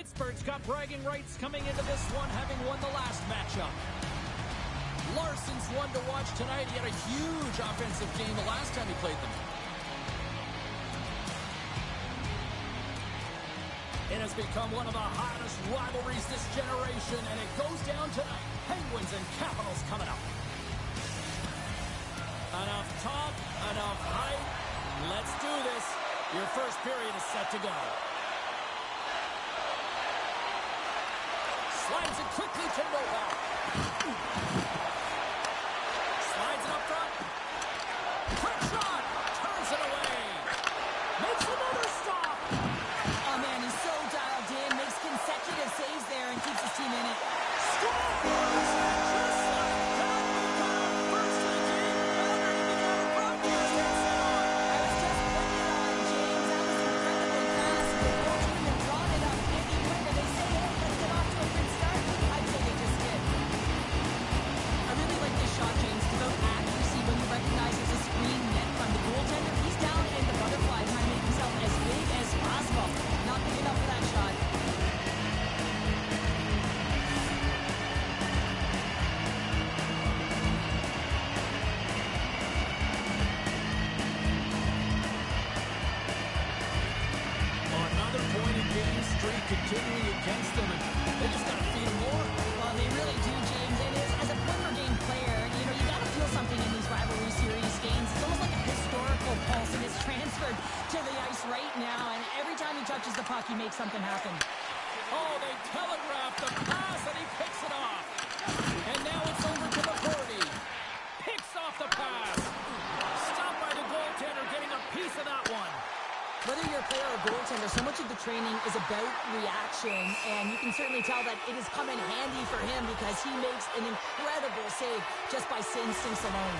Pittsburgh's got bragging rights coming into this one, having won the last matchup. Larson's one to watch tonight. He had a huge offensive game the last time he played them. It has become one of the hottest rivalries this generation, and it goes down tonight. Penguins and Capitals coming up. Enough talk, enough hype. Let's do this. Your first period is set to go. Slides it quickly to Novak. Slides it up front. Quick shot. Turns it away. Makes another stop. Oh, man, he's so dialed in. Makes consecutive saves there and keeps his team in it. Scores! Just like that, we got our first of the game. Underneath the counter broadcast and set on. I was just putting it on, James. That was incredibly fast. The goaltender had drawn it up any quick, and they say, hey, let's get off to a good start. I'd say they just did. I really like this shot, James. Devote accuracy when you recognize it's a screen net from the goaltender. He's down in the butterfly trying to make himself as big as possible. Not big enough for that shot. Another point in game streak continuing against them, and they just got to feed them more. Well, they really do, James. And as a point-per-game player, you got to feel something in these rivalry series games. It's almost like a historical pulse, and it's transferred to the ice right now. And every time he touches the puck, he makes something happen. Oh, they telegraphed the pass, and he picks it off. And now it's over to McCurdy. Picks off the pass. Stopped by the goaltender, getting a piece of that one. Whether you're a player or a goaltender, so much of the training is about reaction, and you can certainly tell that it has come in handy for him because he makes an incredible save just by instincts alone.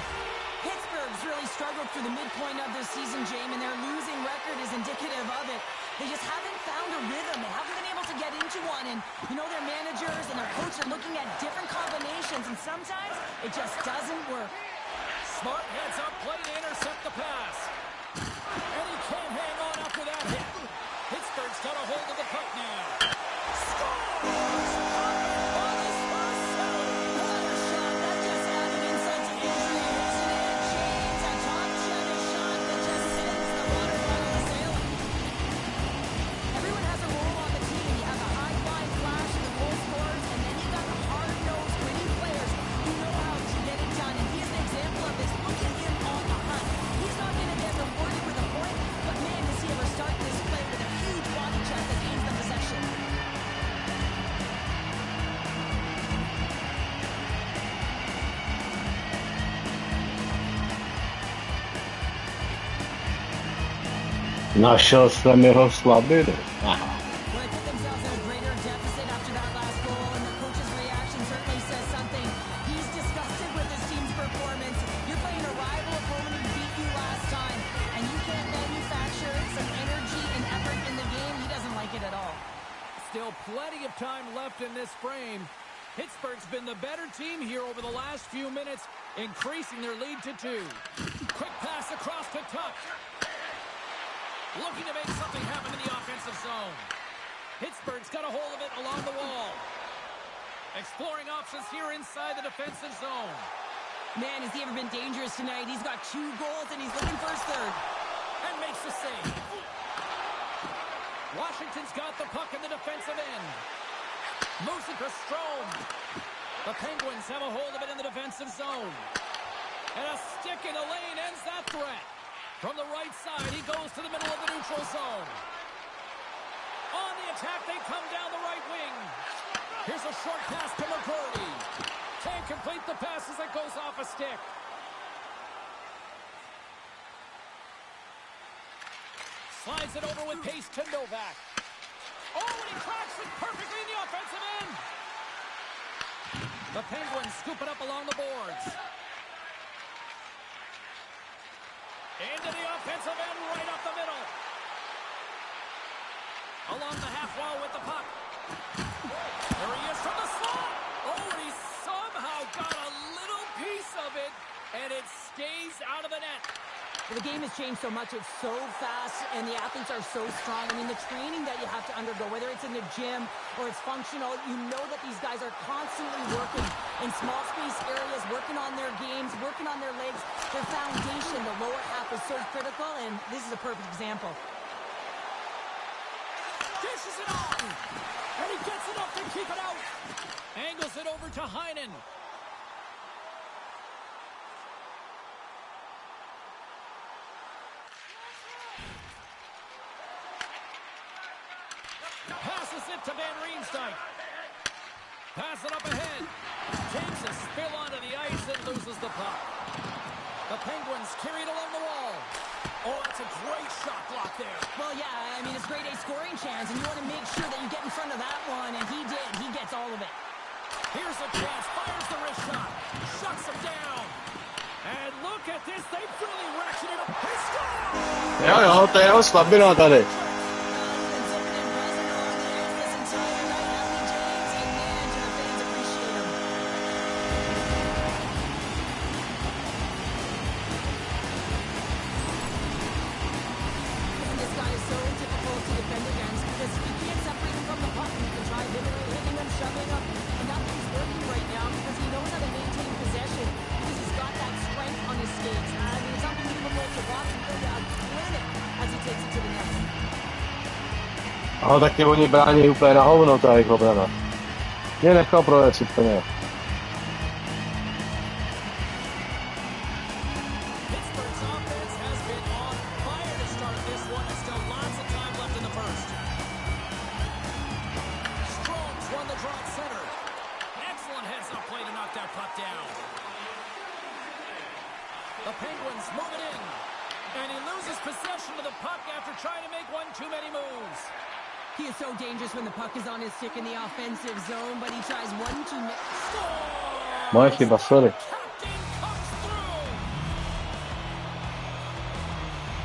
Pittsburgh's really struggled through the midpoint of this season, James, and their losing record is indicative of it. They just haven't found a rhythm. They haven't been able to get into one, and their managers and their coach are looking at different combinations, and sometimes it just doesn't work. Smart heads up play to intercept the pass. And he can't hang on after that hit. Pittsburgh's got a hold of the puck now. Scores! On the spot seven. Another shot. That just added insult to injury, isn't it, James? A top-shelter shot that just sends the water bottle sailing. Everyone has a role on the team. You have the high-flying flash of the goal scorers, and then you got the hard-nosed, gritty players who know how to get it done. And he is an example of this. Look at him on the hunt. He's not going to get rewarded with a point, but man, does he ever start this play with a huge body check that gains the possession. Našel jsem jeho slabiny. Aha. Well, they put themselves in a greater deficit after that last goal, and the coach's reaction certainly says something. He's disgusted with his team's performance. You're playing a rival opponent who beat you last time, and you can't manufacture some energy and effort in the game. He doesn't like it at all. Still plenty of time left in this frame. Pittsburgh's been the better team here over the last few minutes, increasing their lead to 2. Quick pass across to Tuck. Looking to make something happen in the offensive zone. Pittsburgh's got a hold of it along the wall. Exploring options here inside the defensive zone. Man, has he ever been dangerous tonight? He's got 2 goals, and he's looking for his third. And makes the save. Washington's got the puck in the defensive end. Moves it for Strome. The Penguins have a hold of it in the defensive zone. And a stick in the lane ends that threat. From the right side, he goes to the middle of the neutral zone. On the attack, they come down the right wing. Here's a short pass to McCurdy. Can't complete the pass as it goes off a stick. Slides it over with pace to Novak. Oh, and he cracks it perfectly in the offensive end. The Penguins scoop it up along the boards. Into the offensive end, right up the middle. Along the half wall with the puck. There he is from the slot. Oh, and he somehow got a little piece of it, and it stays out of the net. The game has changed so much. It's so fast, and the athletes are so strong. I mean, the training that you have to undergo, whether it's in the gym or it's functional, you know that these guys are constantly working in small space areas, working on their games, working on their legs. Their foundation, the lower half, is so critical, and this is a perfect example. Dishes it on, and he gets it up to keep it out. Angles it over to Heinen. Passes it to Van Riemsdyk. Pass it up ahead. Takes a spill onto the ice and loses the puck. The Penguins carry it along the wall. Oh, that's a great shot block there. Well, yeah, I mean, it's grade A scoring chance, and you want to make sure that you get in front of that one, and he did. He gets all of it. Here's a chance. Fires the wrist shot. Shuts him down. And look at this. They've really ratcheted up. He scores! Jo, to je jeho slabina tady. Ale taky oni brání úplně na hovno, ta jejich obrana. Mě nechal projet úplně. The Penguins move it in, and he loses possession of the puck after trying to make one too many moves. He is so dangerous when the puck is on his stick in the offensive zone, but he tries one too many. Moje chyba, sorry. Captain comes through.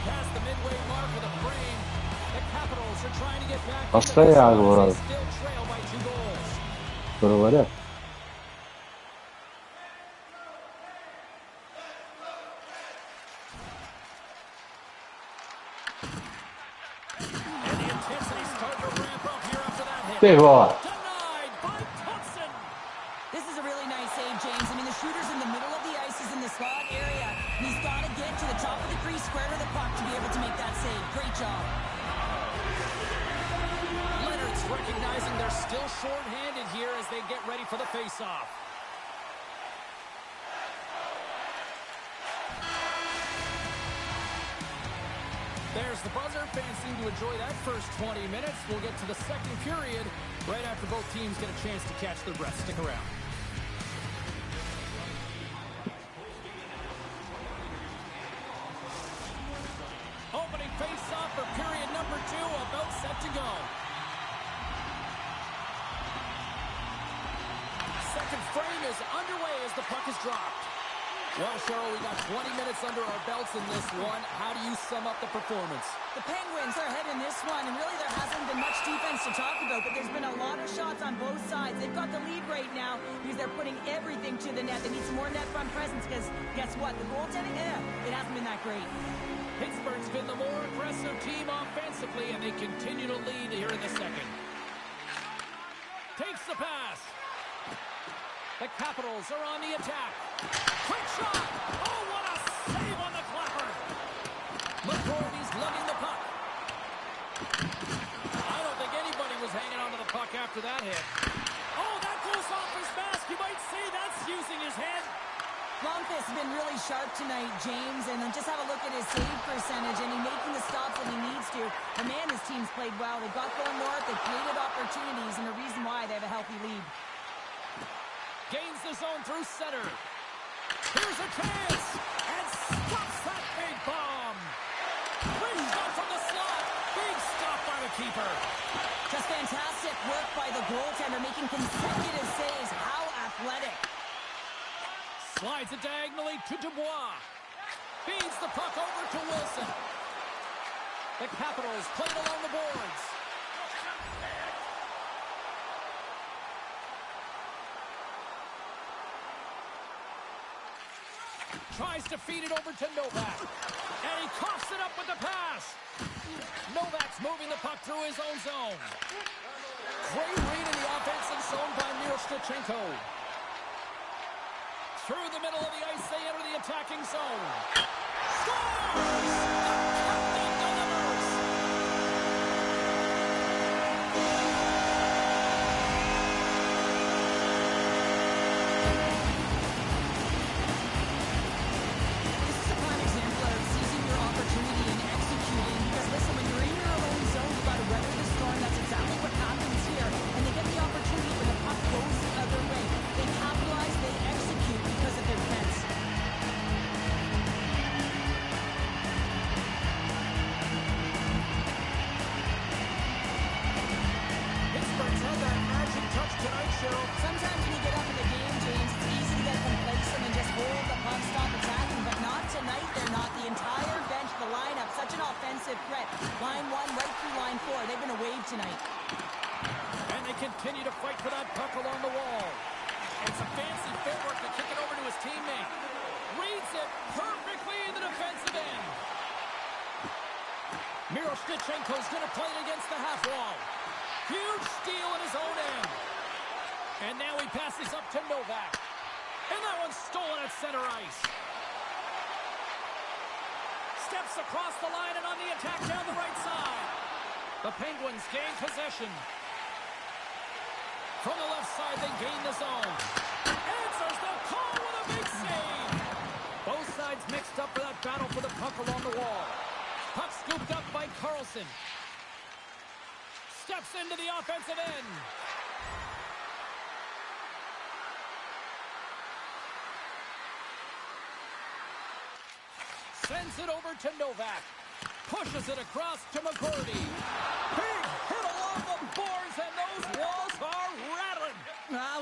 Past the midway mark of the frame, the Capitals are trying to get back. A stejně já volal. Still trail by 2 goals. To vede. Ty vole. Denied by Thompson. This is a really nice save, James. I mean, the shooter's in the middle of the ice, is in the slot area. And he's got to get to the top of the crease, square to the puck to be able to make that save. Great job. Leonard's recognizing they're still short-handed here as they get ready for the face-off. There's the buzzer. Fans seem to enjoy that first 20 minutes. We'll get to the second period right after both teams get a chance to catch their breath. Stick around. Opening face-off for period number 2, about set to go. Second frame is underway as the puck is dropped. Well, Cheryl, we got 20 minutes under our belts in this one. How do you sum up the performance? The Penguins are ahead in this one, and really there hasn't been much defense to talk about, but there's been a lot of shots on both sides. They've got the lead right now because they're putting everything to the net. They need some more net front presence because guess what? The goaltending, it hasn't been that great. Pittsburgh's been the more aggressive team offensively, and they continue to lead here in the second. Takes the pass. The Capitals are on the attack. Quick shot! Oh, what a save on the clapper! McCordy's lugging the puck. I don't think anybody was hanging onto the puck after that hit. Oh, that goes off his mask. You might say that's using his head. Longfist has been really sharp tonight, James, and just have a look at his save percentage, and he's making the stops that he needs to. And man, his team's played well. They've got going north, they've created opportunities, and the reason why they have a healthy lead. Gains the zone through center. Here's a chance, and stops that big bomb. Great shot from the slot. Big stop by the keeper. Just fantastic work by the goaltender, making consecutive saves. How athletic. Slides it diagonally to Dubois. Feeds the puck over to Wilson. The Capitals played along the boards. tries to feed it over to Novak. And he coughs it up with the pass. Novak's moving the puck through his own zone. Great read in the offensive zone by Miroshnichenko. Through the middle of the ice, they enter the attacking zone. Scores! Tonight. And they continue to fight for that puck along the wall. It's a fancy footwork to kick it over to his teammate. Reads it perfectly in the defensive end. Miroshnichenko's going to play it against the half wall. Huge steal in his own end. And now he passes up to Novak. And that one's stolen at center ice. Steps across the line and on the attack down the right side. The Penguins gain possession. From the left side, they gain the zone. Answers the call with a big save. Both sides mixed up for that battle for the puck along the wall. Puck scooped up by Carlson. Steps into the offensive end. Sends it over to Novak. Pushes it across to McGroarty. Big hit along the boards, and those walls are rattling.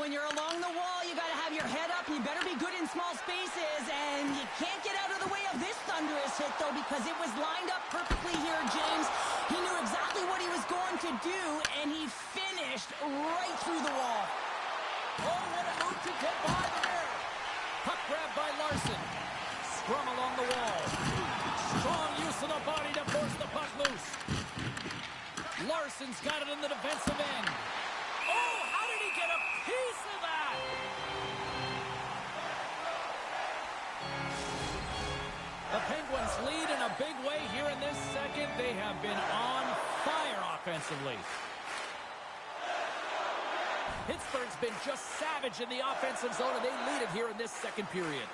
When you're along the wall, you got to have your head up. You better be good in small spaces, and you can't get out of the way of this thunderous hit, though, because it was lined up perfectly here, James. He knew exactly what he was going to do, and he finished right through the wall. Oh, what a move to get by there. Puck grab by Larson. Scrum along the wall. Strong use of the body to force the puck loose. Larson's got it in the defensive end. Oh, how did he get a piece of that? The Penguins lead in a big way here in this second. They have been on fire offensively. Pittsburgh's been just savage in the offensive zone, and they lead it here in this second period.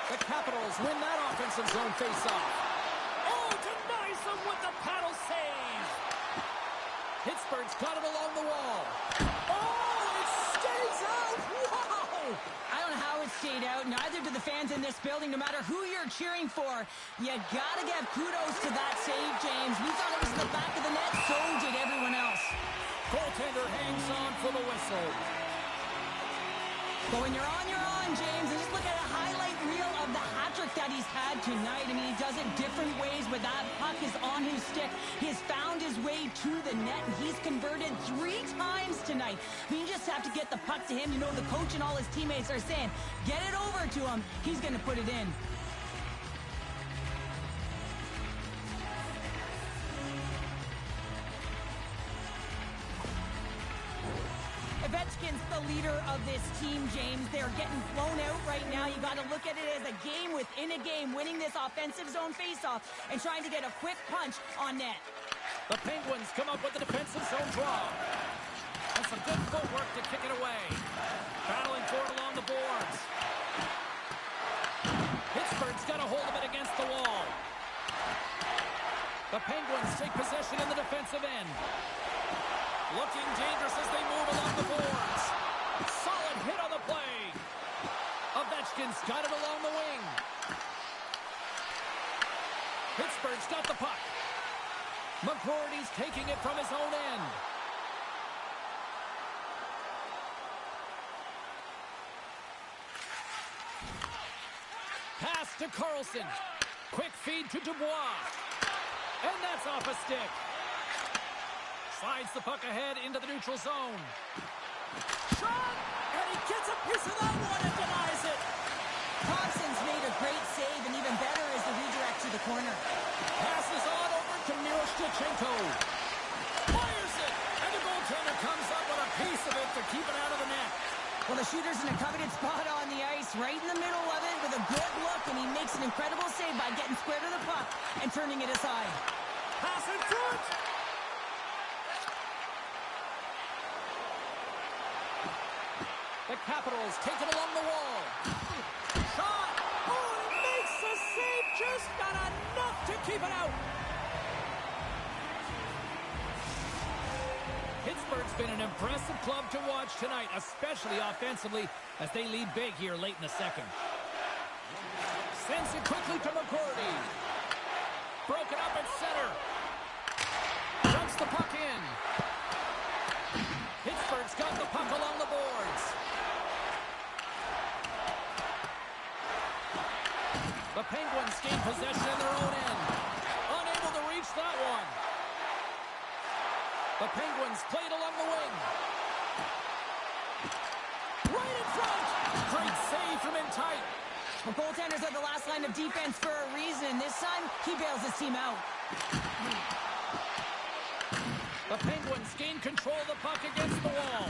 The Capitals win that offensive zone face-off. Oh, denies them with the paddle save. Pittsburgh's got it along the wall. Oh, it stays out. Wow. I don't know how it stayed out. Neither do the fans in this building, no matter who you're cheering for. You got to give kudos to that save, James. We thought it was in the back of the net. So did everyone else. Goaltender hangs on for the whistle. But when you're on, James. And just look at a highlight reel of the hat-trick that he's had tonight. I mean, he does it different ways, but that puck is on his stick. He's found his way to the net, and he's converted 3 times tonight. I mean, you just have to get the puck to him. You know, the coach and all his teammates are saying, get it over to him. He's going to put it in. Ovechkin's the leader of this team, James. They're getting blown out right now. You got to look at it as a game within a game, winning this offensive zone faceoff and trying to get a quick punch on net. The Penguins come up with the defensive zone draw. And some good footwork to kick it away. Battling for it along the boards. Pittsburgh's got a hold of it against the wall. The Penguins take possession in the defensive end. Looking dangerous as they move along the boards. Solid hit on the play. Ovechkin's got it along the wing. Pittsburgh's got the puck. McGroarty's taking it from his own end. Pass to Carlson. Quick feed to Dubois. And that's off a stick. Slides the puck ahead into the neutral zone. Shot! And he gets a piece of that one and denies it. Thompson's Great save, and even better is the redirect to the corner. Passes on over to Miroshnichenko. Fires it! And the goaltender comes up with a piece of it to keep it out of the net. Well, the shooter's in a coveted spot on the ice, right in the middle of it with a good look, and he makes an incredible save by getting square to the puck and turning it aside. Pass in front! The Capitals take it along the wall. Shot! Oh, he makes the save! Just not enough to keep it out! Pittsburgh's been an impressive club to watch tonight, especially offensively, as they lead big here late in the second. Sends it quickly to McCourty. Broken up at center. Dumps the puck in. Pittsburgh's got the puck along the boards. The Penguins gain possession in their own end. Unable to reach that one. The Penguins played along the wing. Right in front. Great save from in tight. Well, goaltenders are the last line of defense for a reason. This time, he bails his team out. The Penguins gain control of the puck against the wall.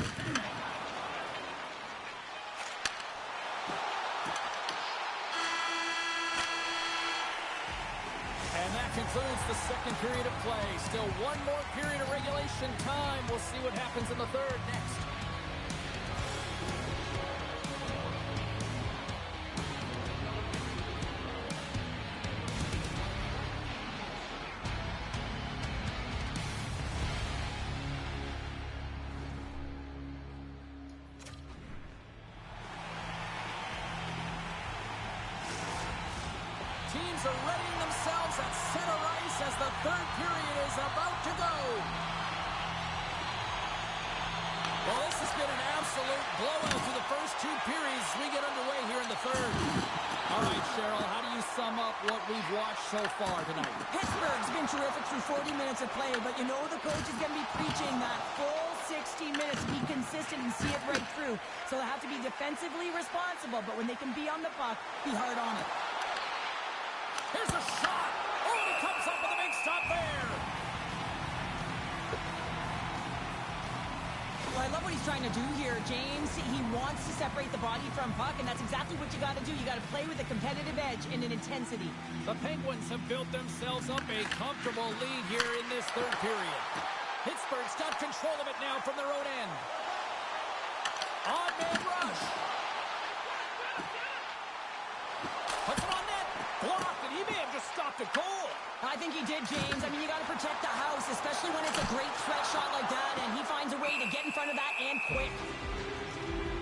And that concludes the second period of play. Still one more period of regulation time. We'll see what happens in the third next. Teams are readying themselves at center ice as the third period is about to go. Well, this has been an absolute blowout through the first two periods as we get underway here in the third. All right, Cheryl, how do you sum up what we've watched so far tonight? Pittsburgh's been terrific through 40 minutes of play, but you know the coach is going to be preaching that full 60 minutes, be consistent and see it right through. So they have to be defensively responsible, but when they can be on the puck, be hard on it. Here's a shot. Oh, he comes up with a big stop there. Well, I love what he's trying to do here, James. He wants to separate the body from puck, and that's exactly what you got to do. You got to play with a competitive edge and an intensity. The Penguins have built themselves up a comfortable lead here in this third period. Pittsburgh's got control of it now from their own end. Odd man rush. Puts it on net. Blocked, and he may have just stopped a goal. I think he did, James. I mean, you got to protect the house, especially when it's a great threat shot like that, and he finds a way to get in front of that and quick.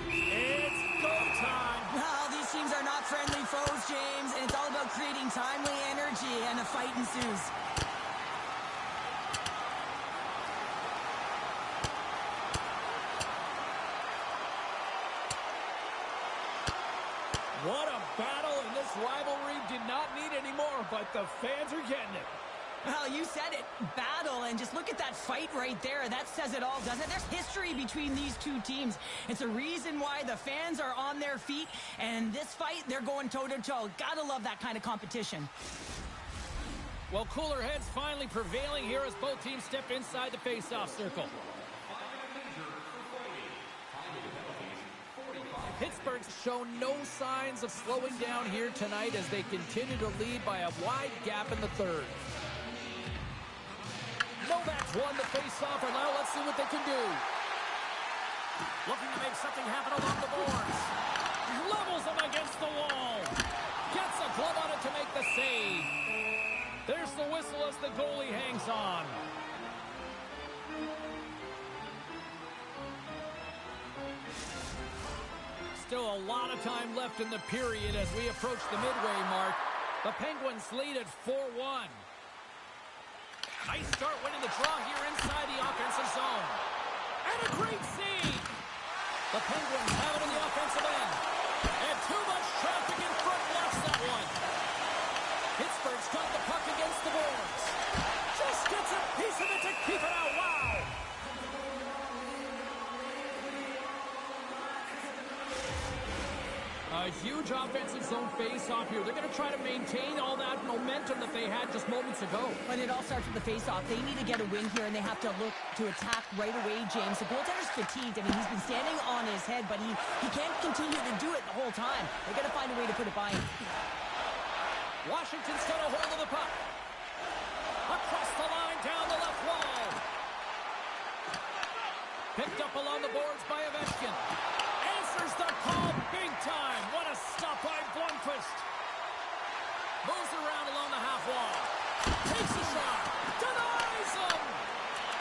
It's go time. Well, these teams are not friendly foes, James, and it's all about creating timely energy, and a fight ensues. What a battle, and this rivalry did not need any more, but the fans are getting it. Well, you said it, battle, and just look at that fight right there. That says it all, doesn't it? There's history between these two teams. It's a reason why the fans are on their feet, and this fight, they're going toe-to-toe. Gotta love that kind of competition. Well, cooler heads finally prevailing here as both teams step inside the face-off circle. Pittsburgh's shown no signs of slowing down here tonight as they continue to lead by a wide gap in the third. Novak's won the face-off, and now let's see what they can do. Looking to make something happen along the boards. Levels him against the wall. Gets a glove on it to make the save. There's the whistle as the goalie hangs on. Still a lot of time left in the period as we approach the midway mark. The Penguins lead at 4-1. Nice start winning the draw here inside the offensive zone. And a great save. The Penguins have it in the offensive end. And too much traffic in front blocks that one. Pittsburgh's got the puck against the boards. Just gets a piece of it to keep it out. Wow. A huge offensive zone face-off here. They're going to try to maintain all that momentum that they had just moments ago. But it all starts with the face-off. They need to get a win here, and they have to look to attack right away, James. The goaltender's fatigued. I mean, he's been standing on his head, but he can't continue to do it the whole time. They got to find a way to put it by him. Washington's got a hold of the puck. Across the line, down the left wall. Picked up along the boards by Ovechkin. Answers the call big time. What a stop by Blomqvist. Moves around along the half wall. Takes a shot. Denies him.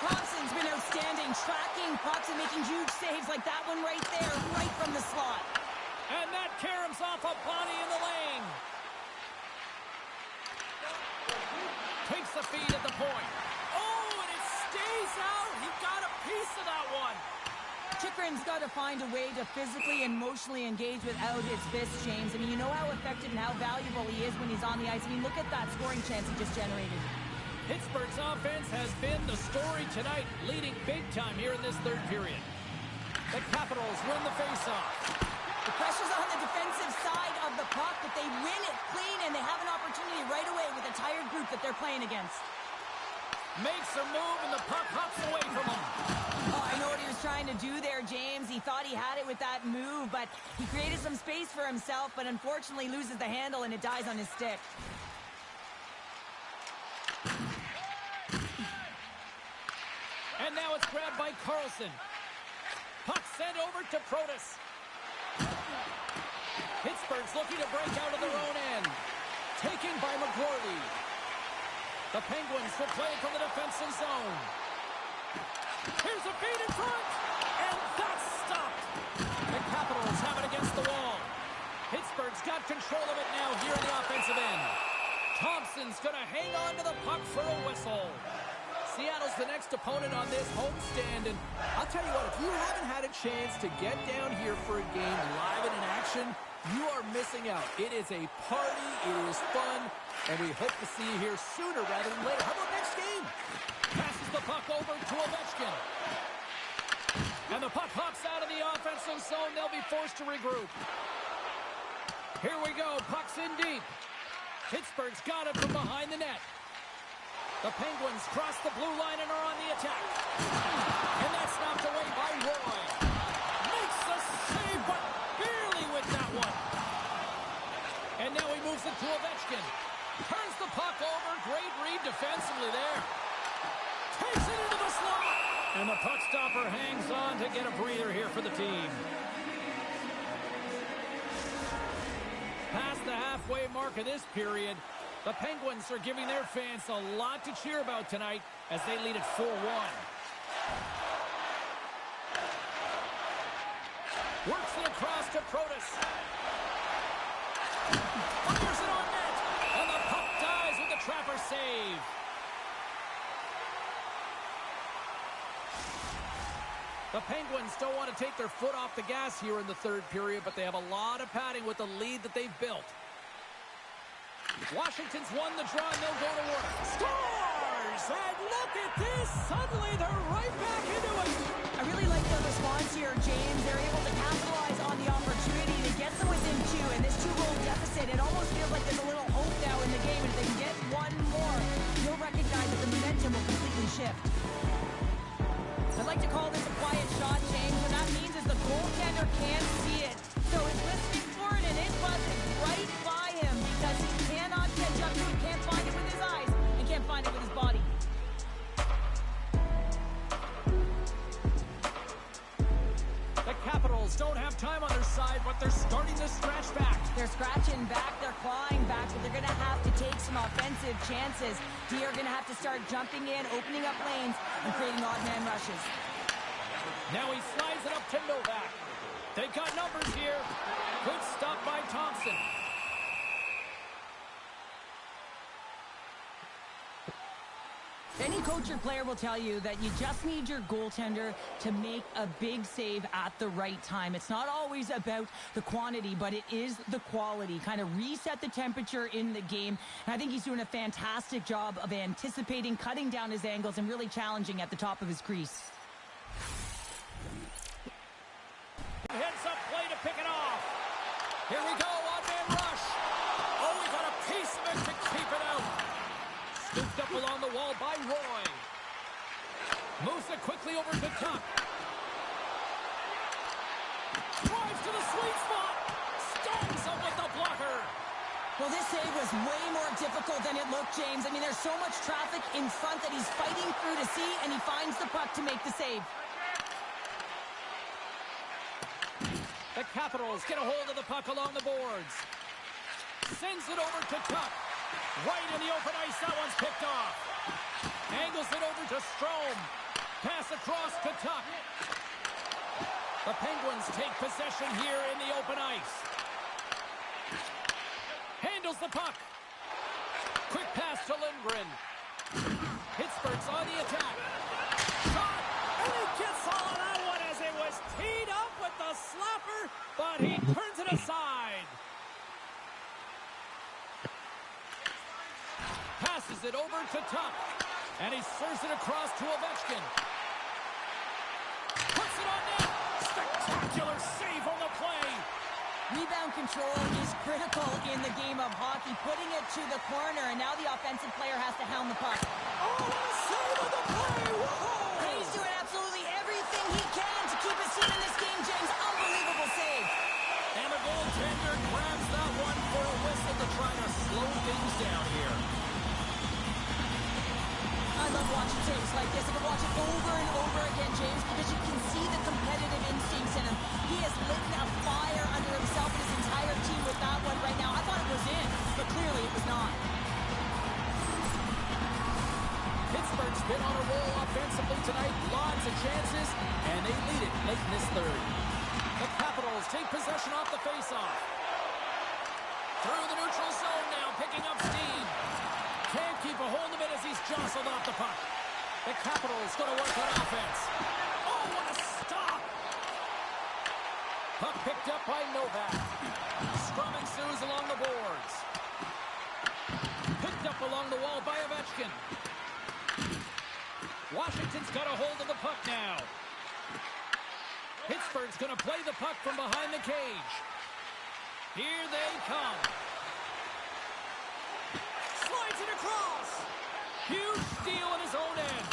Thompson's been outstanding, tracking pucks and making huge saves like that one right there, right from the slot. And that caroms off a body in the lane. Takes the feed at the point. Oh, and it stays out. He got a piece of that one. Chychrun's got to find a way to physically and emotionally engage without his fists, James. I mean, you know how effective and how valuable he is when he's on the ice. I mean, look at that scoring chance he just generated. Pittsburgh's offense has been the story tonight, leading big time here in this third period. The Capitals win the faceoff. The pressure's on the defensive side of the puck, but they win it clean, and they have an opportunity right away with a tired group that they're playing against. Makes a move, and the puck hops away from him. Oh, I know what he was trying to do there, James. He thought he had it with that move, but he created some space for himself, but unfortunately loses the handle, and it dies on his stick. And now it's grabbed by Carlson. Puck sent over to Protas. Pittsburgh's looking to break out of their own end. Taken by McGroarty. The Penguins will play from the defensive zone. Here's a feed in front. And that's stopped. The Capitals have it against the wall. Pittsburgh's got control of it now here in the offensive end. Thompson's going to hang on to the puck for a whistle. Seattle's the next opponent on this homestand, and I'll tell you what, if you haven't had a chance to get down here for a game live and in action, you are missing out. It is a party, it is fun, and we hope to see you here sooner rather than later. How about next game? Passes the puck over to Ovechkin. And the puck hops out of the offensive zone. They'll be forced to regroup. Here we go, puck's in deep. Pittsburgh's got it from behind the net. The Penguins cross the blue line and are on the attack. And that's knocked away by Roy. Makes the save, but barely with that one. And now he moves it to Ovechkin. Turns the puck over. Great read defensively there. Takes it into the slot. And the puck stopper hangs on to get a breather here for the team. Past the halfway mark of this period, the Penguins are giving their fans a lot to cheer about tonight as they lead it 4-1. Works it across to Protas. Fires it on net. And the puck dies with the trapper save. The Penguins don't want to take their foot off the gas here in the third period, but they have a lot of padding with the lead that they've built. Washington's won the draw, and they'll go to work. Scores! And look at this! Suddenly, they're right back into it. I really like the response here, James. They're able to capitalize on the opportunity to get them within two, and this two-goal deficit, it almost feels like there's a little hope now in the game. And if they can get one more, you'll recognize that the momentum will completely shift. I'd like to call this a quiet shot, James. What that means is the goaltender can't see it. So he's listening for it, and it buzzes right by him because he cannot catch up to it, can't find it with his eyes, and can't find it with his body. The Capitals don't have time on their side, but they're starting to scratch back. They're scratching back, they're clawing back, but they're going to have to take some offensive chances. They are going to have to start jumping in, opening up lanes, and creating odd man rushes. Now he slides it up to Novak. They've got numbers here. Good stop by Thompson. Any coach or player will tell you that you just need your goaltender to make a big save at the right time. It's not always about the quantity, but it is the quality. Kind of reset the temperature in the game. And I think he's doing a fantastic job of anticipating, cutting down his angles, and really challenging at the top of his crease. Heads up play to pick it off. Here we go, odd man rush. Scooped up along the wall by Roy. Moves it quickly over to Tuck. Drives to the sweet spot. Stones him with the blocker. Well, this save was way more difficult than it looked, James. I mean, there's so much traffic in front that he's fighting through to see, and he finds the puck to make the save. The Capitals get a hold of the puck along the boards. Sends it over to Tuck. Right in the open ice, that one's picked off. Angles it over to Strome. Pass across to Tuck. The Penguins take possession here in the open ice. Handles the puck. Quick pass to Lindgren. Pittsburgh's on the attack. Shot! And he gets all of that one as it was teed up with the slapper, but he turns it aside. Passes it over to Tuck. And he serves it across to Ovechkin. Puts it on net. Spectacular save on the play. Rebound control is critical in the game of hockey. Putting it to the corner, and now the offensive player has to hound the puck. Oh, what a save on the play. Whoa. And he's doing absolutely everything he can to keep his team in this game, James. Unbelievable save. And the goaltender grabs that one for a whistle to try to slow things down here. I love watching saves like this. I can watch it over and over again, James, because you can see the competitive instincts in him. He is lit a fire under himself and his entire team with that one right now. I thought it was in, but clearly it was not. Pittsburgh's been on a roll offensively tonight. Lots of chances, and they lead it late in this third. The Capitals take possession off the faceoff. Through the neutral zone now, picking up steam. Can't keep a hold of it as he's jostled off the puck. The Capitals going to work on offense. Oh, what a stop! Puck picked up by Novak. Scrum ensues along the boards. Picked up along the wall by Ovechkin. Washington's got a hold of the puck now. Pittsburgh's going to play the puck from behind the cage. Here they come. Slides it across. Huge steal in his own end.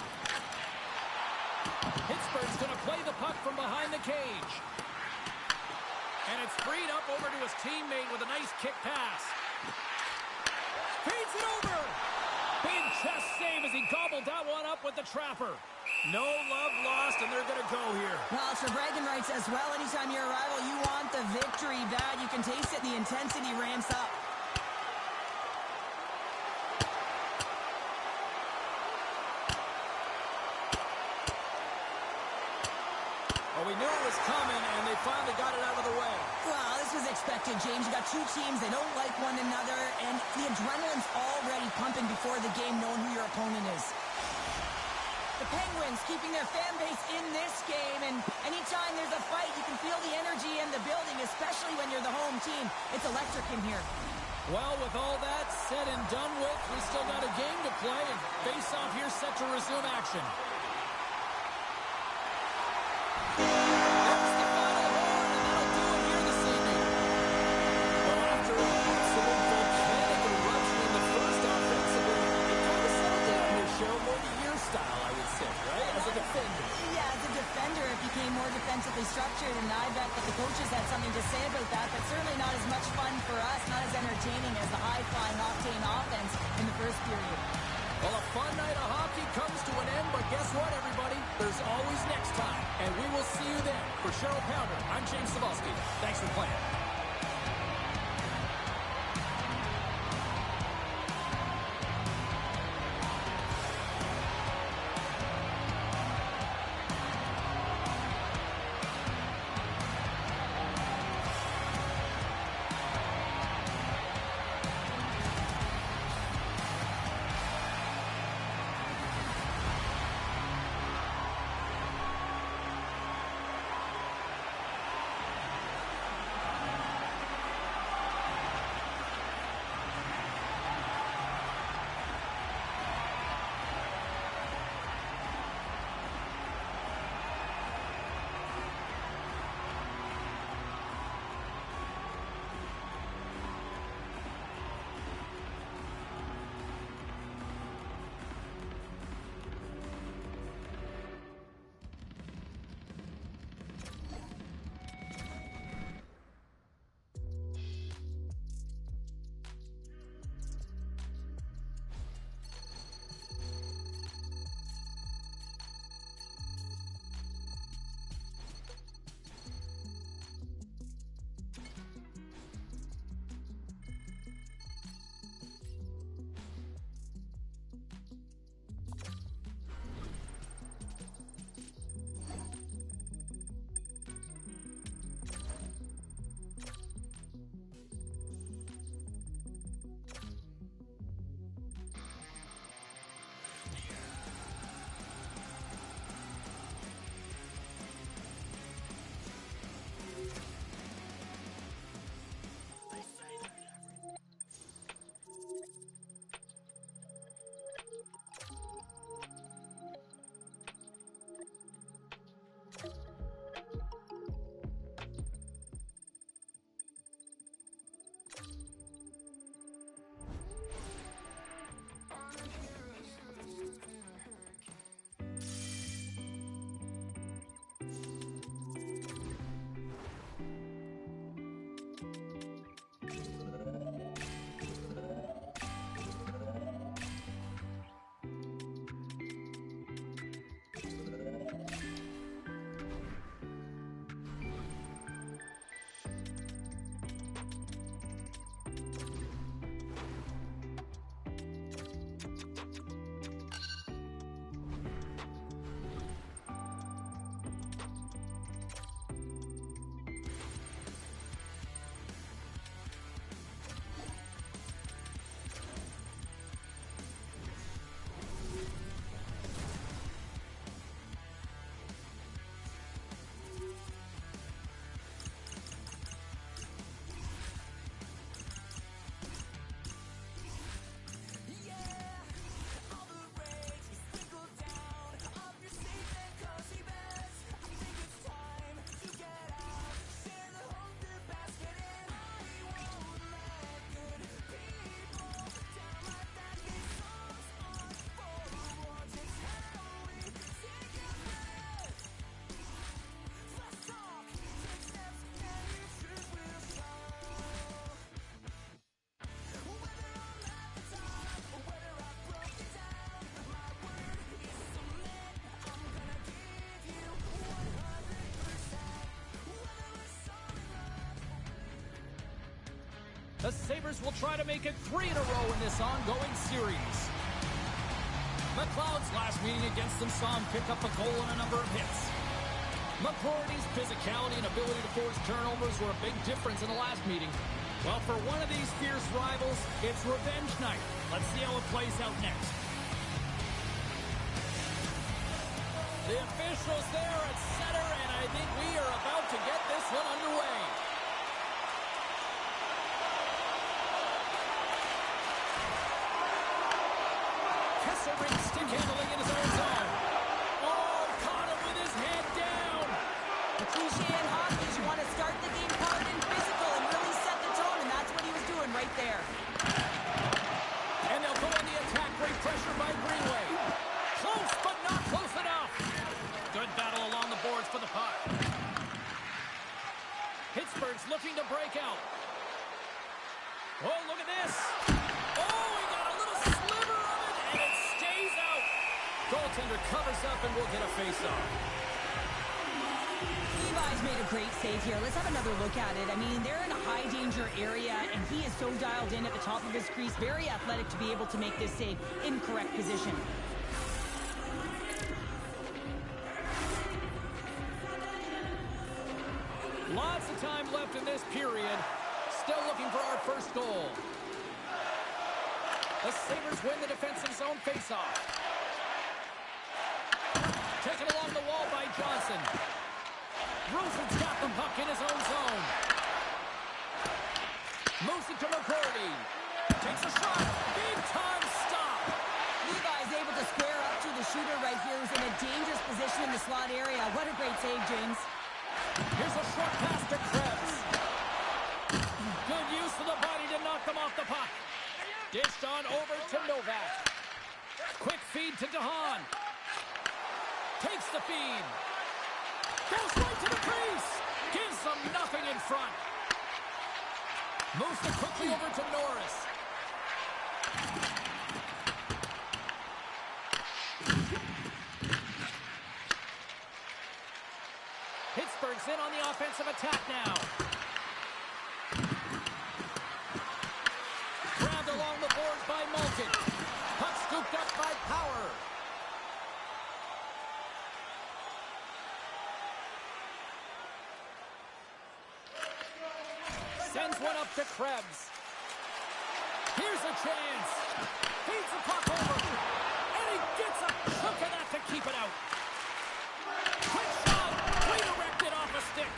Pittsburgh's going to play the puck from behind the cage. And it's freed up over to his teammate with a nice kick pass. Feeds it over. Big chest save as he gobbled that one up with the trapper. No love lost, and they're going to go here. Well, it's for bragging rights as well. Anytime you're a rival, you want the victory bad. You can taste it, and the intensity ramps up. Well, we knew it was coming, and they finally got it out of the way. Well, this was expected, James. You got two teams. They don't like one another, and the adrenaline's already pumping before the game, knowing who your opponent is. The Penguins keeping their fan base in this game, and anytime there's a fight, you can feel the energy in the building, especially when you're the home team. It's electric in here. Well, with all that said and done with, we still got a game to play, and face-off here set to resume action. There's the final horn, and that'll do it here this evening. Well, after an absolute volcanic eruption in the first offensively, it kind of settled down here, Cheryl, more to your style, I would say, right? As a defender. Yeah, as a defender, it became more defensively structured, and I bet that the coaches had something to say about that, but certainly not as much fun for us, not as entertaining as the high-flying octane offense in the first period. Well, a fun night of hockey comes to an end, but guess what, everybody? There's always next time, and we will see you then. For Cheryl Pounder, I'm James Cebulski. Thanks for playing. The Sabres will try to make it 3 in a row in this ongoing series. McLeod's last meeting against them saw him pick up a goal and a number of hits. McCrory's physicality and ability to force turnovers were a big difference in the last meeting. Well, for one of these fierce rivals, it's revenge night. Let's see how it plays out next. The officials there at center, and I think we are about to get this one underway. Kessler brings stick handling in his own zone. Oh, caught him with his head down. The cliche in hockey is you want to start the game hard and physical and really set the tone, and that's what he was doing right there. And they'll go on the attack. Great pressure by Greenway. Close, but not close enough. Good battle along the boards for the puck. Pittsburgh's looking to break out. Oh, look at this. Oh, he got a little sliver of it, and it stays out. Goaltender covers up, and we'll get a face-off. Levi's made a great save here. Let's have another look at it. I mean, they're in a high-danger area, and he is so dialed in at the top of his crease. Very athletic to be able to make this save in correct position. Lots of time left in this period. Still looking for our first goal. The Sabres win the defensive zone faceoff. Taken along the wall by Johnson. Rosen's got the puck in his own zone. Moves it to McCrory. Takes a shot. Big time stop. Levi's able to square up to the shooter right here, who's in a dangerous position in the slot area. What a great save, James. Here's a short pass to Krebs. Good use of the body to knock them off the puck. Dished on over to Novak. Quick feed to DeHaan. Takes the feed. Goes right to the crease. Gives them nothing in front. Moves it quickly over to Norris. Pittsburgh's in on the offensive attack now. Grabbed along the boards by Malkin. Puck scooped up by Power. Sends one up to Krebs. Here's a chance. Feeds the puck over. And he gets a hook of that to keep it out. Quick shot. Redirected off a stick.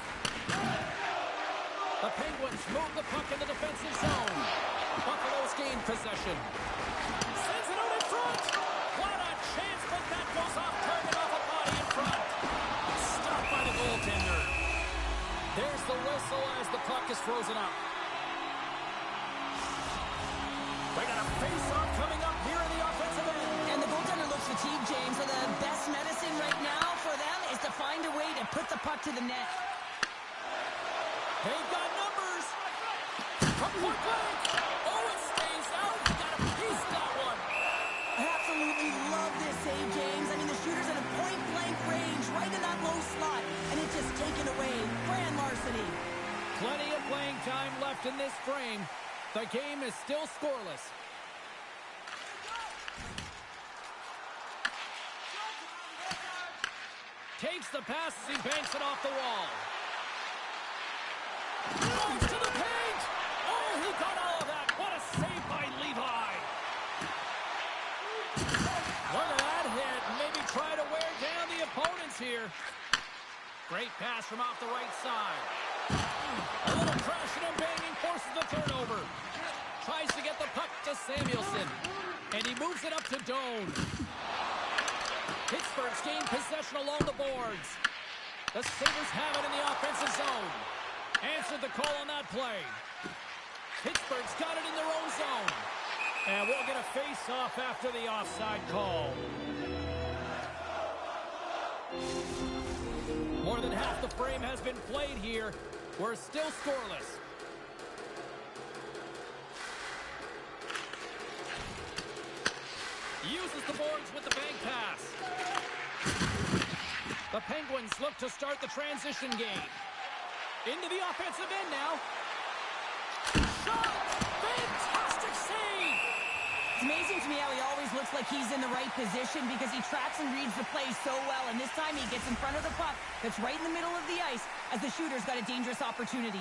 The Penguins move the puck in the defensive zone. Buffalo's gained possession. Sends it out in front. What a chance, but that goes off target off a body in front. Stopped by the goaltender. There's the whistle as the puck is frozen up. They got a face-off coming up here in the offensive end. And the goaltender looks fatigued, James. So the best medicine right now for them is to find a way to put the puck to the net. They've got numbers. From point blank. Oh, it stays out. Got a piece that one. I absolutely love this save, James. I mean, the shooter's in a point-blank range, right in that low slot, and it's just taken away. Grand larceny. Plenty of playing time left in this frame. The game is still scoreless. Takes the pass as he banks it off the wall. Moves to the paint. Oh, he got all of that. What a save by Levi. Look at that hit. Maybe try to wear down the opponents here. Great pass from off the right side. A little crashing and banging forces the turnover. Tries to get the puck to Samuelson. And he moves it up to Doan. Pittsburgh's gained possession along the boards. The Sabres have it in the offensive zone. Answered the call on that play. Pittsburgh's got it in their own zone. And we'll get a face-off after the offside call. More than half the frame has been played here. We're still scoreless. Uses the boards with the bank pass. The Penguins look to start the transition game. Into the offensive end now. Shot! amazing to me how he always looks like he's in the right position because he tracks and reads the play so well, and this time he gets in front of the puck that's right in the middle of the ice as the shooter's got a dangerous opportunity.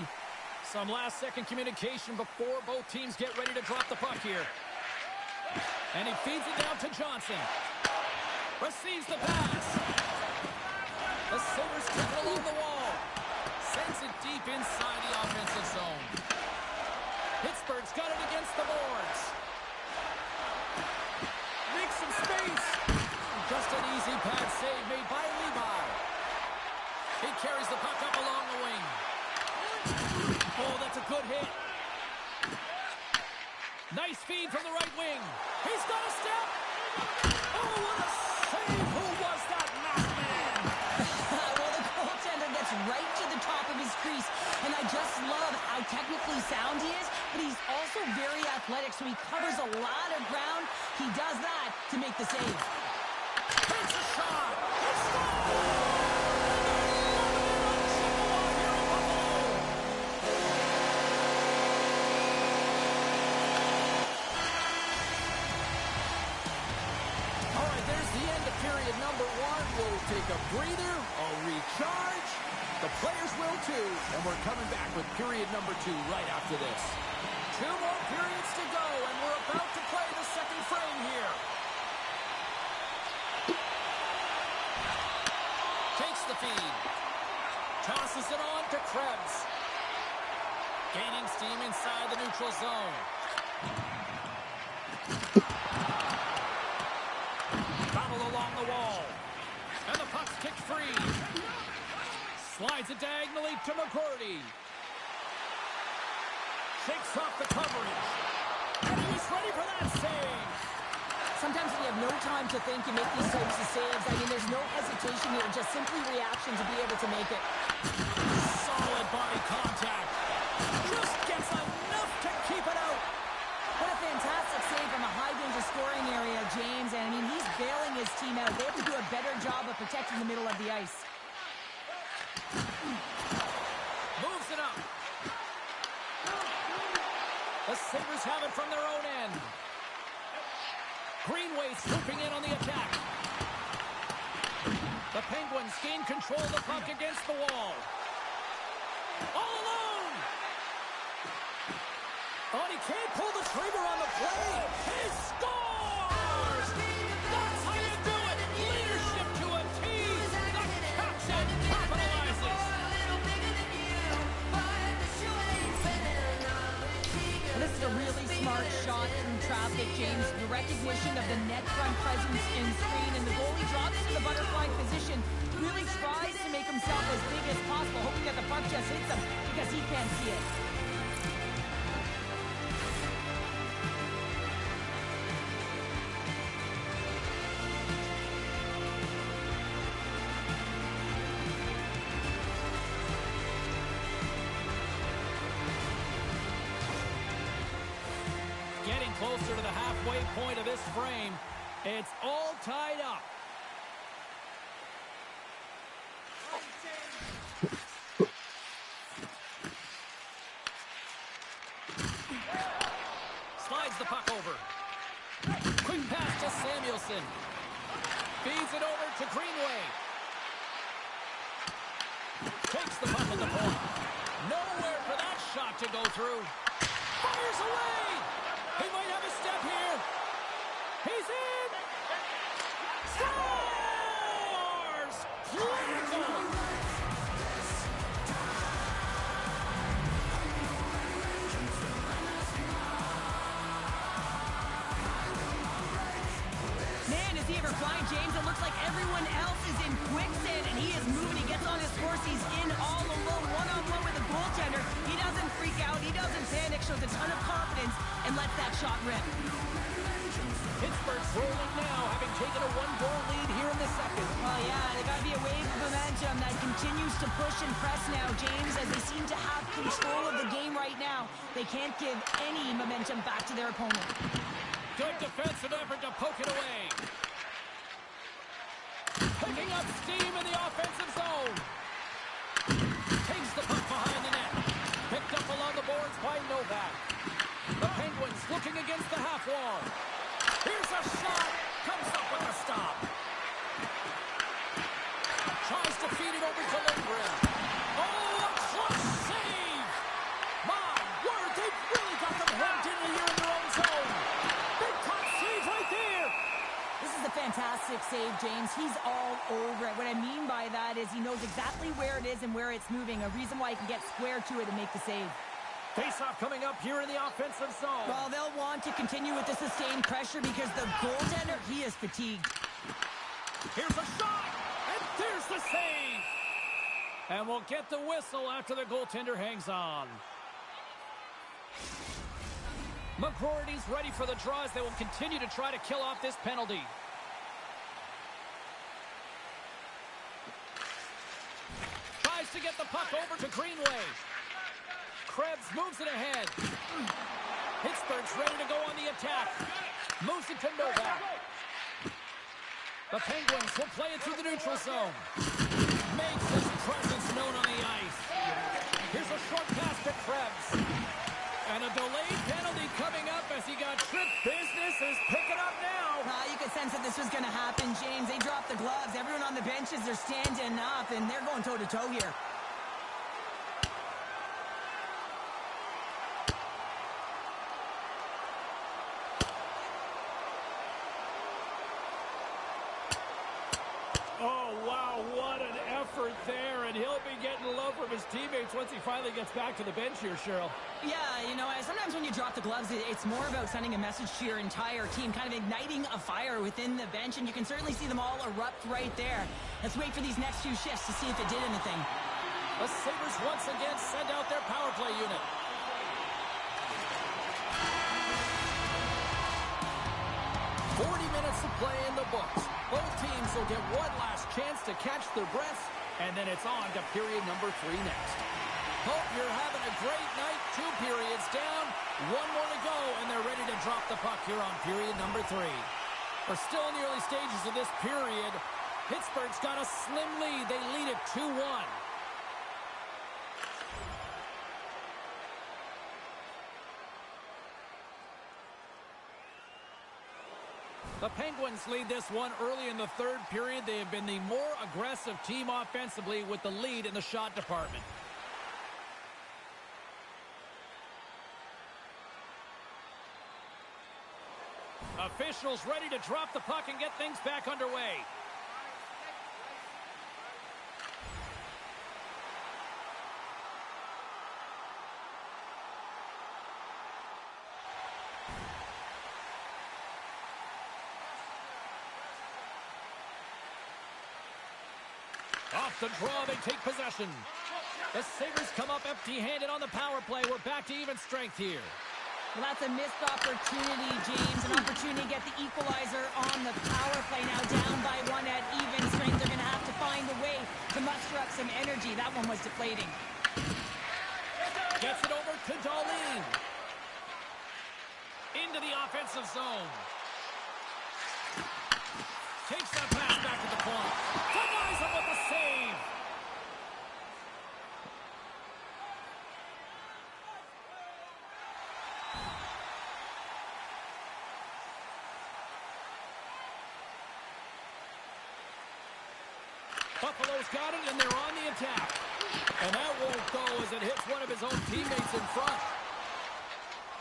Some last-second communication before both teams get ready to drop the puck here. And he feeds it down to Johnson. Receives the pass. The Sabres kick it along the wall. Sends it deep inside the offensive zone. Pittsburgh's got it against the boards. Makes some space. Just an easy pad save made by Levi. He carries the puck up along the wing. Oh, that's a good hit. Nice feed from the right wing. He's got a step. Oh, what a save. Who was that masked man? Well, the goaltender gets right to the top of his crease, and I just love how technically sound he is, but he's also very athletic, so he covers a lot of ground. He does that to make the save. Takes a shot. He scores! Period number one. We'll take a breather, a recharge. The players will too. And we're coming back with period number two right after this. 2 more periods to go, and we're about to play the second frame here. Takes the feed. Tosses it on to Krebs. Gaining steam inside the neutral zone. Along the wall. And the puck's kicked free. Slides it diagonally to McGroarty. Shakes off the coverage. And he was ready for that save. Sometimes when you have no time to think, you make these types of saves. I mean, there's no hesitation here, just simply reaction to be able to make it. Solid body contact. Just gets enough to keep it out. What a fantastic save from a high-danger scoring area, James. And, I mean, he's bailing his team out. They have to do a better job of protecting the middle of the ice. Moves it up. The Sabres have it from their own end. Greenway swooping in on the attack. The Penguins gain control of the puck against the wall. All alone! Oh, he can't pull the trigger on the play. He scores! That's how you do it. Leadership to a team. The captain capitalizes. This is a really smart shot through traffic, James. The recognition of the net front presence in screen, and the goalie drops to the butterfly position. Really tries to make himself as big as possible, hoping that the puck just hits him because he can't see it. Getting closer to the halfway point of this frame. It's all tied up. Slides the puck over. Quick pass to Samuelson. Feeds it over to Greenway. Takes the puck at the point. Nowhere for that shot to go through. Fires away! He might have a step here. He's in! Scores! Clinical! Man, is he ever flying, James? It looks like everyone else is in quicksand, and he is moving. He gets on his horse. He's in all alone, one-on-one with the goaltender. He doesn't freak out. He doesn't panic. Shows a ton of confidence and lets that shot rip. Pittsburgh's rolling now, having taken a 1-goal lead here in the second. Well, yeah, they got to be a wave of momentum that continues to push and press now, James, as they seem to have control of the game right now. They can't give any momentum back to their opponent. Good defensive effort to poke it away. Picking up steam in the offensive zone. Takes the puck behind the net. Picked up along the boards by Novak. The Penguins looking against the half wall. a shot. Comes up with a stop. Tries to feed it over to Lindgren. Oh, a clutch save! My word, they've really got them hemmed in here in their own zone. Big time save right there. This is a fantastic save, James. He's all over it. What I mean by that is he knows exactly where it is and where it's moving. A reason why he can get square to it and make the save. Face-off coming up here in the offensive zone. Well, they'll want to continue with the sustained pressure because the goaltender, he is fatigued. Here's a shot, and there's the save. And we'll get the whistle after the goaltender hangs on. McGroarty's ready for the draw as they will continue to try to kill off this penalty. Tries to get the puck over to Greenway. Krebs moves it ahead. Pittsburgh's ready to go on the attack. Moves it to Novak. The Penguins will play it through the neutral zone. Makes his presence known on the ice. Here's a short pass to Krebs. And a delayed penalty coming up as he got tripped. Business is picking up now. You could sense that this was going to happen, James. They dropped the gloves. Everyone on the benches, they're standing up, and they're going toe-to-toe here. Oh, wow, what an effort there. And he'll be getting love from his teammates once he finally gets back to the bench here, Cheryl. Yeah, you know, sometimes when you drop the gloves, it's more about sending a message to your entire team, kind of igniting a fire within the bench, and you can certainly see them all erupt right there. Let's wait for these next few shifts to see if it did anything. The Sabres once again send out their power play unit. Minutes of play in the books. Both teams will get one last chance to catch their breaths, and then it's on to period number 3 next. Hope you're having a great night. 2 periods down, 1 more to go, and they're ready to drop the puck here on period number 3. We're still in the early stages of this period. Pittsburgh's got a slim lead. They lead it 2-1. The Penguins lead this one early in the 3rd period. They have been the more aggressive team offensively with the lead in the shot department. Officials ready to drop the puck and get things back underway. Off the draw, they take possession. The Sabres come up empty-handed on the power play. We're back to even strength here. Well, that's a missed opportunity, James. An opportunity to get the equalizer on the power play. Now down by 1 at even strength. They're going to have to find a way to muster up some energy. That one was deflating. Gets it over to Dahlin. Into the offensive zone. Takes that pass back to the point. Denies him with the save. Buffalo's got it, and they're on the attack. And that won't go as it hits one of his own teammates in front.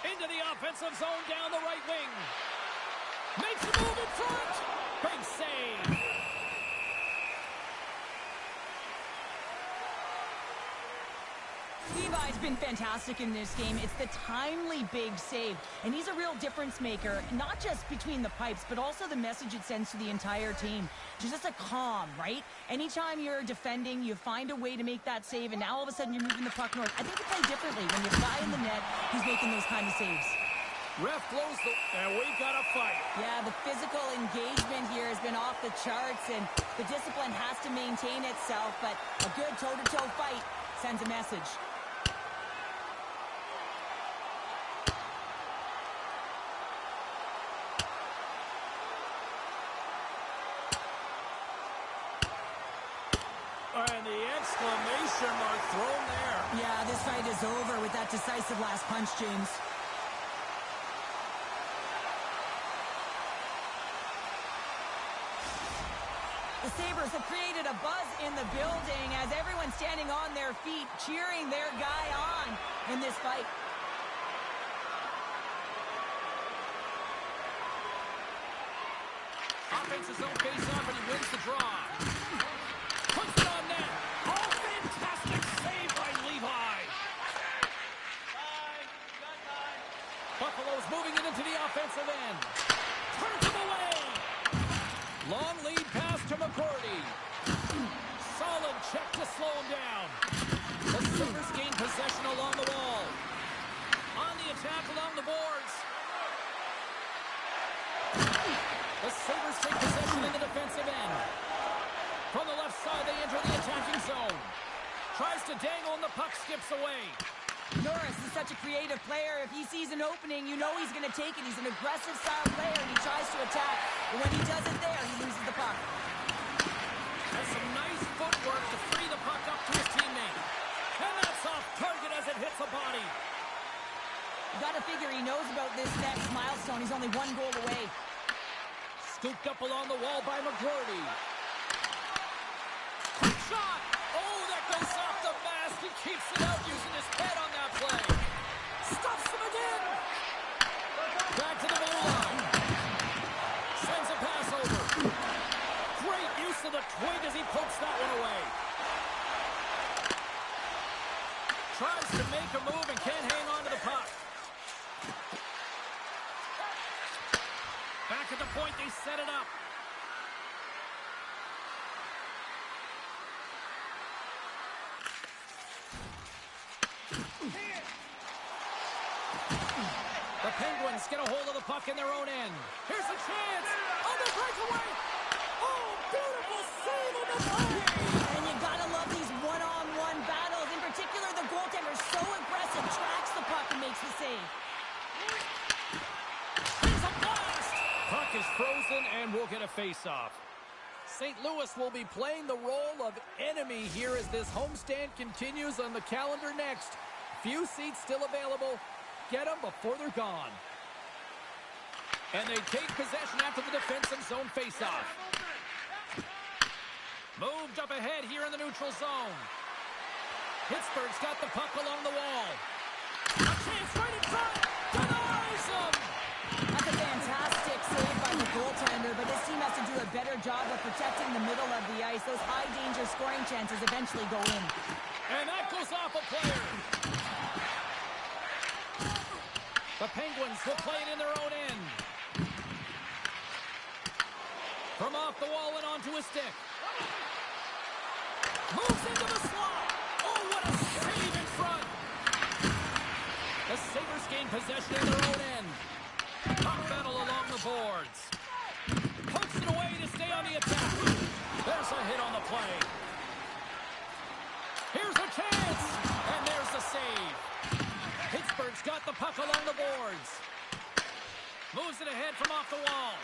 Into the offensive zone down the right wing. Makes a move in front. Big save. Levi's been fantastic in this game. It's the timely big save, and he's a real difference maker, not just between the pipes, but also the message it sends to the entire team. Just a calm, right? Anytime you're defending, you find a way to make that save, and now all of a sudden you're moving the puck north. I think you play differently when you fly in the net, who's making those kind of saves. Ref blows and we've got a fight. Yeah, the physical engagement here has been off the charts, and the discipline has to maintain itself, but a good toe-to-toe fight sends a message. And the exclamation mark thrown there. Yeah, this fight is over with that decisive last punch, James. The Sabres have created a buzz in the building as everyone's standing on their feet, cheering their guy on in this fight. Offense's own face-off, and he wins the draw. Puts it on net. Oh, fantastic save by Levi. Buffalo's moving it into the offensive end. Turns him away. Long lead pass to McCourty. Solid check to slow him down. The Sabres gain possession along the wall. On the attack along the boards. The Sabres take possession in the defensive end. From the left side, they enter the attacking zone. Tries to dangle, and the puck skips away. Norris is such a creative player. If he sees an opening, you know he's going to take it. He's an aggressive style player, and he tries to attack. But when he does it there, he loses the puck. Has some nice footwork to free the puck up to his teammate. And that's off target as it hits a body. You got to figure he knows about this next milestone. He's only one goal away. Scooped up along the wall by McCourty. Quick shot! Oh, that goes off the mask. He keeps it out using his head on that play. Stuffs him again. Back to the blue line. Sends a pass over. Great use of the twig as he pokes that one away. Tries to make a move and can't hang on to the puck. Back at the point, they set it up. The Penguins get a hold of the puck in their own end. Here's a chance. On the breakaway. Oh, beautiful save on the play. And you got to love these one-on-one battles. In particular, the goaltender so aggressive, tracks the puck and makes the save. Puck is frozen and we'll get a face-off. St. Louis will be playing the role of enemy here as this homestand continues on the calendar next. Few seats still available. Get them before they're gone. And they take possession after the defensive zone face-off. Moved up ahead here in the neutral zone. Pittsburgh's got the puck along the wall. A chance right in front. Denies him. That's a fantastic save by the goaltender, but this team has to do a better job of protecting the middle of the ice. Those high-danger scoring chances eventually go in. And that goes off a player. The Penguins will play it in their own end. From off the wall and onto a stick. Moves into the slot. Oh, what a save in front. The Sabres gain possession in their own end. Puck battle along the boards. Pokes it away to stay on the attack. There's a hit on the play. Here's a chance. And there's the save. Pittsburgh's got the puck along the boards. Moves it ahead from off the wall.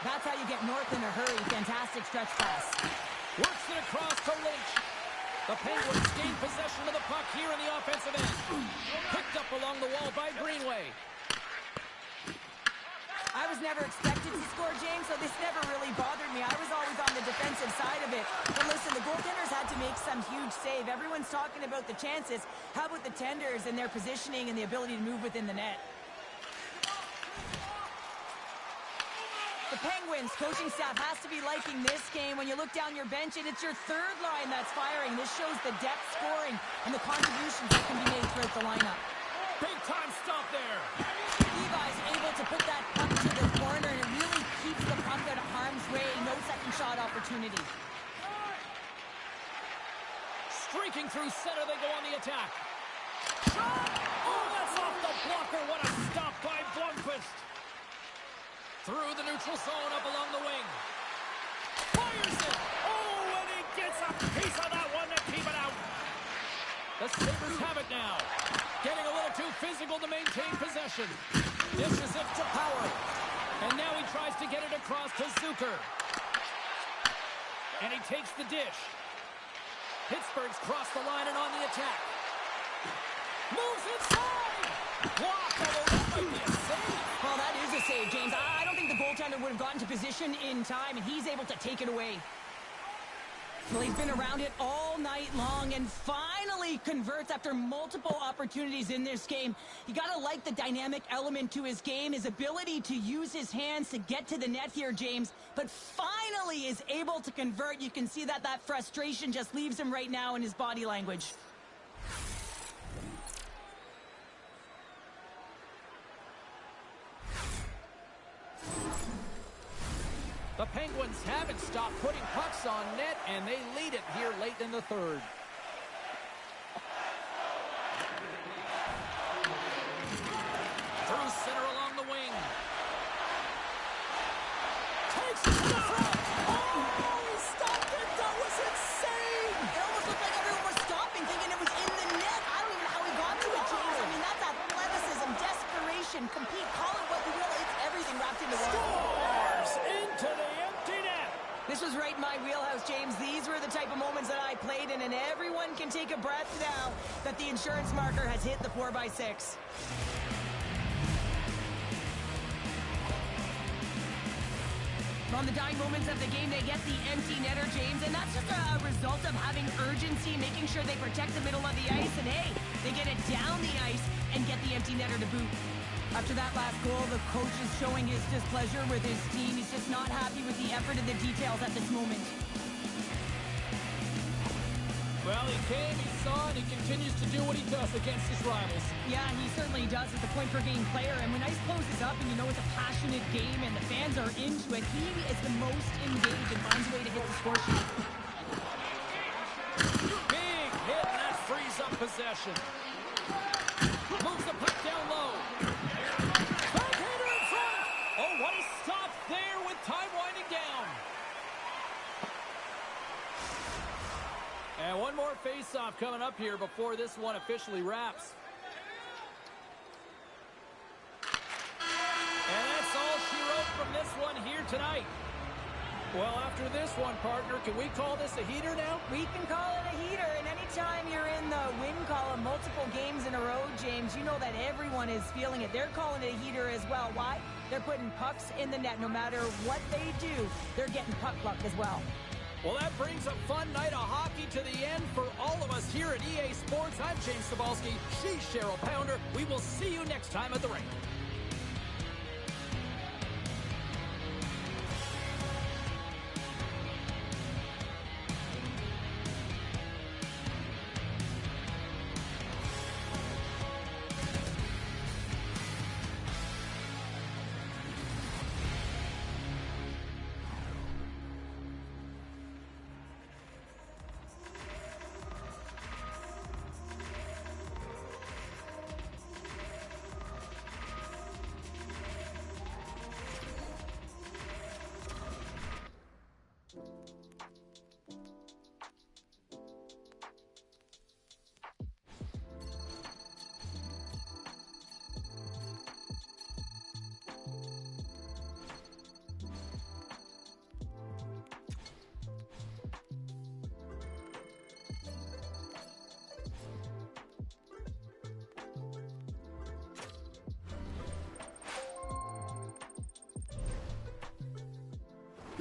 That's how you get north in a hurry. Fantastic stretch pass. Works it across to Lynch. The Penguins gain possession of the puck here in the offensive end. Picked up along the wall by Greenway. I was never expected to score, James, so this never really bothered me. I was always on the defensive side of it. But listen, the goaltenders had to make some huge save. Everyone's talking about the chances. How about the tenders and their positioning and the ability to move within the net? The Penguins coaching staff has to be liking this game. When you look down your bench and it's your third line that's firing, this shows the depth scoring and the contributions that can be made throughout the lineup. Big time stop there. Levi's able to put that puck to the corner, and it really keeps the puck out of harm's way. No second shot opportunity. Streaking through center, they go on the attack. Shot! Oh, that's off the blocker. What a stop by Blomqvist. Through the neutral zone, up along the wing. Fires it! Oh, and he gets a piece of that one to keep it out. The Sabres have it now. Getting a little too physical to maintain possession. Dishes it to Power. And now he tries to get it across to Zucker. And he takes the dish. Pittsburgh's crossed the line and on the attack. Moves inside! Blocked, although that might be a save. Well, that is a save, James. I don't think the goaltender would have gotten to position in time, and he's able to take it away. Well, he's been around it all night long and finally converts after multiple opportunities in this game. You gotta like the dynamic element to his game, his ability to use his hands to get to the net here, James, but finally is able to convert. You can see that frustration just leaves him right now in his body language. The Penguins haven't stopped putting pucks on net, and they lead it here late in the third. Through center along the wing. Takes it to the front. Oh, he stopped it. That was insane. It almost looked like everyone was stopping, thinking it was in the net. I don't even know how he got to it, James. I mean, that's athleticism, desperation, compete, call it what you will. It's everything wrapped into one. Scores into the empty net. This was right in my wheelhouse, James. These were the type of moments that I played in, and everyone can take a breath now that the insurance marker has hit the 4x6. On the dying moments of the game, they get the empty netter, James, and that's just a result of having urgency, making sure they protect the middle of the ice, and hey, they get it down the ice and get the empty netter to boot. After that last goal, the coach is showing his displeasure with his team. He's just not happy with the effort and the details at this moment. Well, he came, he saw, and he continues to do what he does against his rivals. Yeah, he certainly does as a point-per-game player. And when ice closes up and you know it's a passionate game and the fans are into it, he is the most engaged and finds a way to hit the score sheet. Big hit, and that frees up possession. Moves the puck down low. Backhander in front. Oh, what a stop there with time winding down. And one more face-off coming up here before this one officially wraps. And that's all she wrote from this one here tonight. Well, after this one, partner, can we call this a heater now? We can call it a heater, and anytime you're in the win column multiple games in a row, James, you know that everyone is feeling it. They're calling it a heater as well. Why? They're putting pucks in the net. No matter what they do, they're getting puck luck as well. Well, that brings a fun night of hockey to the end for all of us here at EA Sports. I'm James Cebulski. She's Cheryl Pounder. We will see you next time at the rink.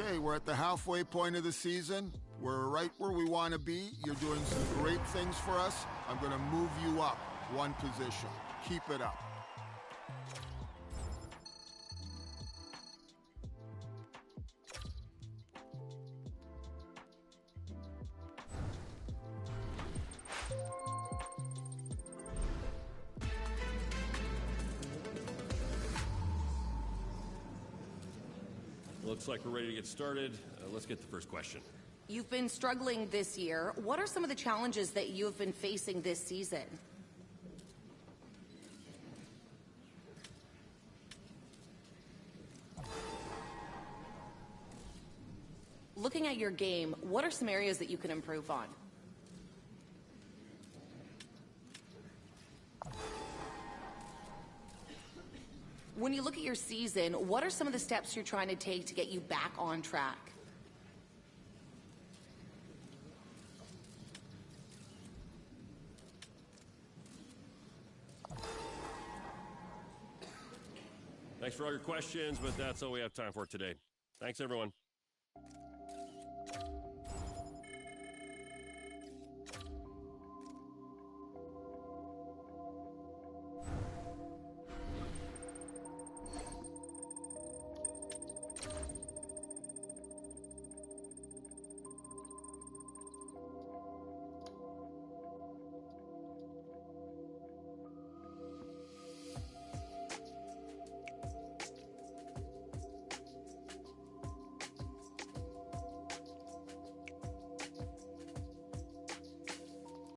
Okay, we're at the halfway point of the season. We're right where we want to be. You're doing some great things for us. I'm going to move you up one position. Keep it up. Looks like we're ready to get started. Let's get the first question. You've been struggling this year. What are some of the challenges that you have been facing this season? Looking at your game, what are some areas that you can improve on? When you look at your season, what are some of the steps you're trying to take to get you back on track? Thanks for all your questions, but that's all we have time for today. Thanks, everyone.